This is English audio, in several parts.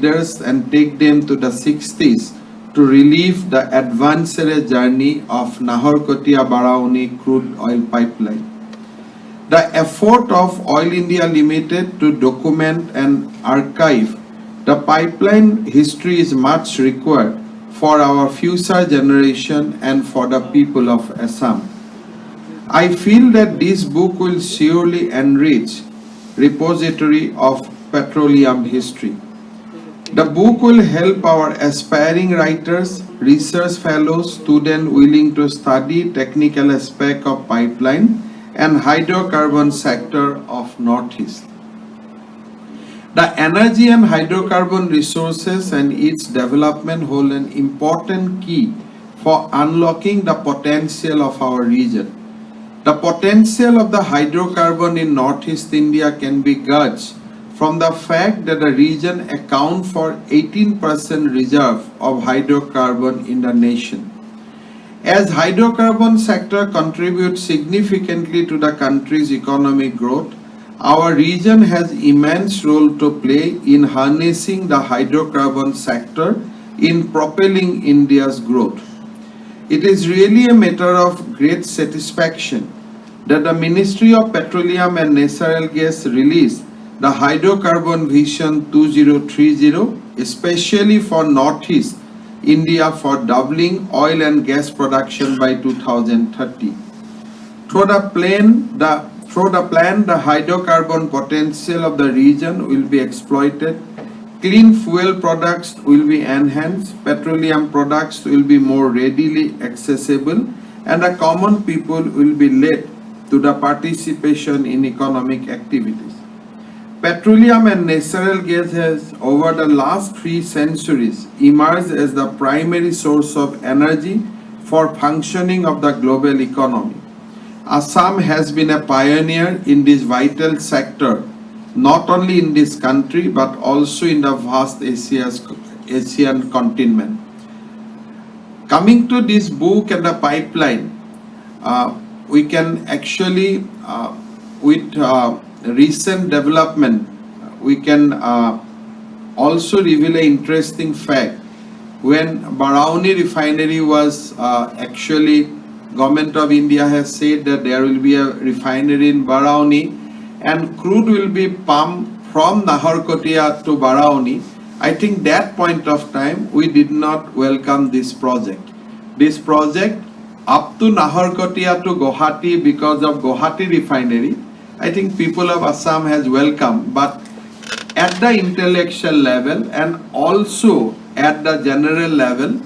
leaders and take them to the 60s to relieve the advanced journey of Naharkatia Barauni crude oil pipeline. The effort of Oil India Limited to document and archive the pipeline history is much required for our future generation and for the people of Assam. I feel that this book will surely enrich repository of petroleum history. The book will help our aspiring writers, research fellows, students willing to study technical aspect of pipeline and hydrocarbon sector of Northeast. The energy and hydrocarbon resources and its development hold an important key for unlocking the potential of our region. The potential of the hydrocarbon in Northeast India can be gauged from the fact that the region accounts for 18% reserve of hydrocarbon in the nation. As hydrocarbon sector contributes significantly to the country's economic growth, our region has immense role to play in harnessing the hydrocarbon sector in propelling India's growth. It is really a matter of great satisfaction that the Ministry of Petroleum and Natural Gas released the Hydrocarbon Vision 2030, especially for Northeast India for doubling oil and gas production by 2030. Through the plan, the hydrocarbon potential of the region will be exploited, clean fuel products will be enhanced, petroleum products will be more readily accessible, and the common people will be led to the participation in economic activities. Petroleum and natural gas has, over the last 3 centuries, emerged as the primary source of energy for functioning of the global economy. Assam has been a pioneer in this vital sector, not only in this country but also in the vast Asian continent. Coming to this book and the pipeline, we can actually, with recent development, we can also reveal an interesting fact. When Barauni refinery was actually, Government of India has said that there will be a refinery in Barauni and crude will be pumped from Naharkatia to Barauni. I think that point of time we did not welcome this project. This project up to Naharkatia to Guwahati, because of Guwahati refinery, I think people of Assam has welcomed, but at the intellectual level and also at the general level,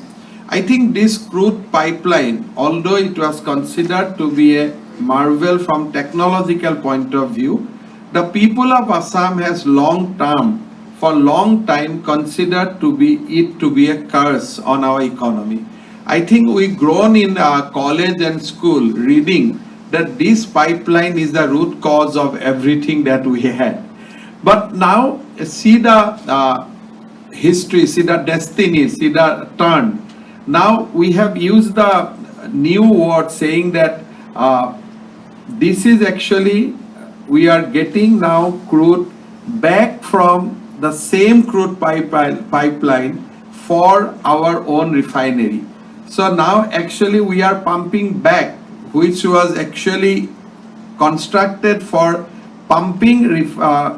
I think this crude pipeline, although it was considered to be a marvel from technological point of view, the people of Assam has for long time considered it to be a curse on our economy. I think we grown in college and school reading that this pipeline is the root cause of everything that we had. But now see the history, see the destiny, see the turn. Now we have used the new word saying that this is actually, we are getting now crude back from the same crude pipeline for our own refinery. So now actually we are pumping back, which was actually constructed for pumping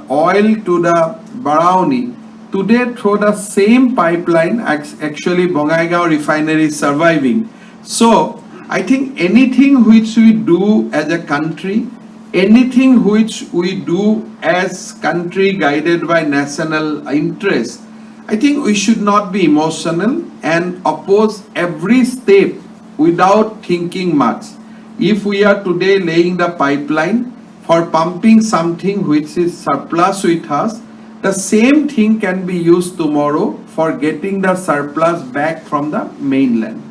oil to the Barauni. Today through the same pipeline, actually Bongaigaon refinery is surviving. So I think anything which we do as a country, anything which we do as country guided by national interest, I think we should not be emotional and oppose every step without thinking much. If we are today laying the pipeline for pumping something which is surplus with us, the same thing can be used tomorrow for getting the surplus back from the mainland.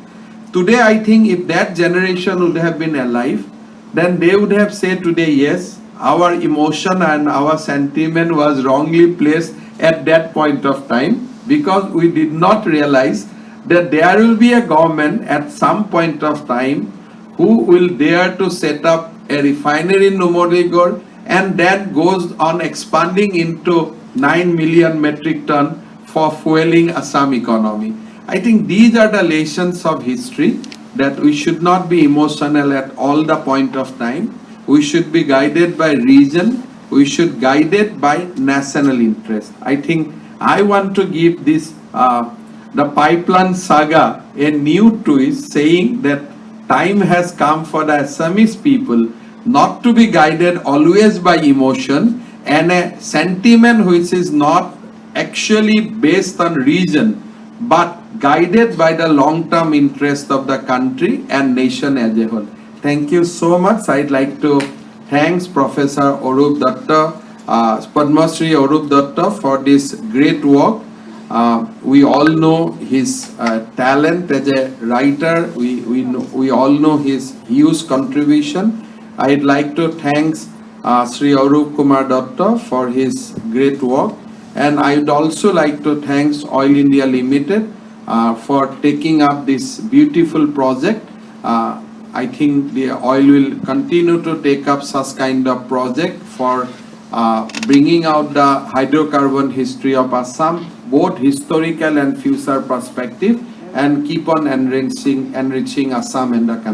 Today, I think if that generation would have been alive, then they would have said today, yes, our emotion and our sentiment was wrongly placed at that point of time, because we did not realize that there will be a government at some point of time who will dare to set up a refinery in Numordigor, and that goes on expanding into 9 million metric ton for fueling Assam economy. I think these are the lessons of history that we should not be emotional at all the point of time. We should be guided by reason. We should guided by national interest. I think I want to give this the pipeline saga a new twist, saying that time has come for the Assamese people not to be guided always by emotion and a sentiment which is not actually based on reason, but guided by the long-term interest of the country and nation as a whole. Thank you so much. I'd like to thank Professor Arup Datta, Padma Shri Arup Datta, for this great work. We all know his talent as a writer. We all know his huge contribution. I'd like to thank Sri Arup Kumar Datta for his great work, and I'd also like to thank Oil India Limited for taking up this beautiful project. I think the oil will continue to take up such kind of project for bringing out the hydrocarbon history of Assam, both historical and future perspective, and keep on enriching Assam and the country.